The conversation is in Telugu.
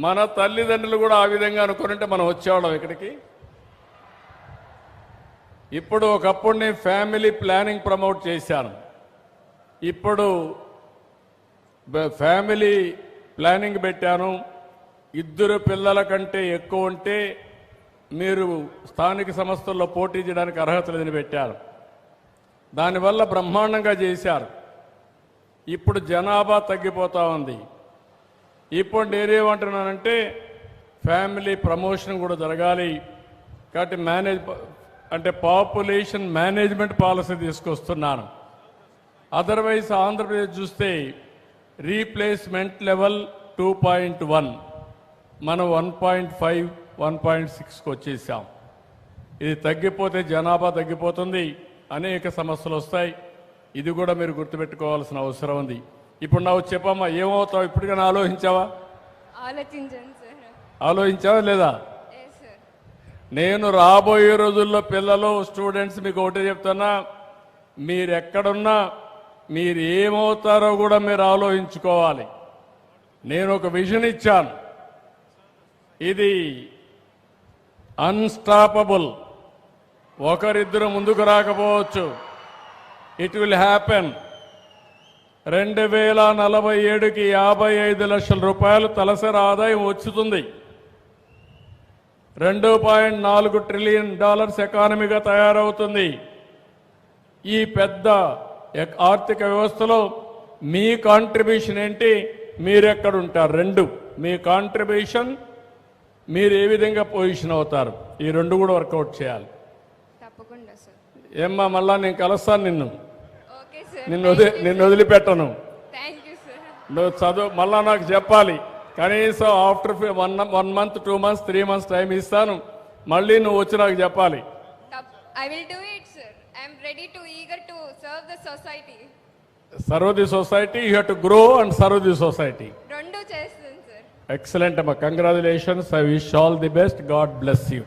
మన తల్లిదండ్రులు కూడా ఆ విధంగా అనుకుంటే మనం వచ్చేవాళ్ళం ఇక్కడికి. ఇప్పుడు ఒకప్పుడు నేను ఫ్యామిలీ ప్లానింగ్ ప్రమోట్ చేశాను. ఇప్పుడు ఫ్యామిలీ ప్లానింగ్ పెట్టాను. 2 పిల్లల కంటే ఎక్కువ ఉంటే మీరు స్థానిక సంస్థల్లో పోటీ చేయడానికి అర్హత లేదని పెట్టారు. దానివల్ల బ్రహ్మాండంగా చేశారు. ఇప్పుడు జనాభా తగ్గిపోతూ ఉంది. ఇప్పుడు నేనేమంటున్నానంటే ఫ్యామిలీ ప్రమోషన్ కూడా జరగాలి. కాబట్టి పాపులేషన్ మేనేజ్మెంట్ పాలసీ తీసుకొస్తున్నాను. అదర్వైజ్ ఆంధ్రప్రదేశ్ చూస్తే రీప్లేస్మెంట్ లెవెల్ 2.1, మనం 1.5, 1.6కి వచ్చేసాం. ఇది తగ్గిపోతే జనాభా తగ్గిపోతుంది, అనేక సమస్యలు వస్తాయి. ఇది కూడా మీరు గుర్తుపెట్టుకోవాల్సిన అవసరం ఉంది. ఇప్పుడు నాకు చెప్పమ్మా, ఏమవుతావు? ఇప్పటికైనా ఆలోచించావా? ఆలోచించావా లేదా? నేను రాబోయే రోజుల్లో పిల్లలు, స్టూడెంట్స్ మీకు ఒకటే చెప్తున్నా, మీరు ఎక్కడున్నా మీరు ఏమవుతారో కూడా మీరు ఆలోచించుకోవాలి. నేను ఒక విజన్ ఇచ్చాను. ఇది అన్స్టాపబుల్. ఒకరిద్దరు ముందుకు రాకపోవచ్చు. It will happen. 2047కి 55 లక్షల రూపాయలు తలసరి ఆదాయం వచ్చుతుంది. $2.4 ట్రిలియన్ ఎకానమీగా తయారవుతుంది. ఈ పెద్ద ఆర్థిక వ్యవస్థలో మీ కాంట్రిబ్యూషన్ ఏంటి? మీరెక్కడుంటారు? 2 మీ కాంట్రిబ్యూషన్, మీరు ఏ విధంగా పొజిషన్ అవుతారు, ఈ 2 కూడా వర్కౌట్ చేయాలి. తప్పకుండా సార్. ఏమ్మా, మళ్ళా నేను కలుస్తాను నిన్ను వదిలిపెట్టను. నువ్వు చదువు మళ్ళా నాకు చెప్పాలి. కనీసం after 1 month, 2 months, 3 months time ఇస్తాను. మళ్ళీ నువ్వు వచ్చి నాకు చెప్పాలి. I will do it, sir. I am ready to eager to serve the society. Serve the society. You have to grow and serve the society. రెండు చేస్తాను, sir. Excellent, amma. Congratulations. I wish all the best. God bless you.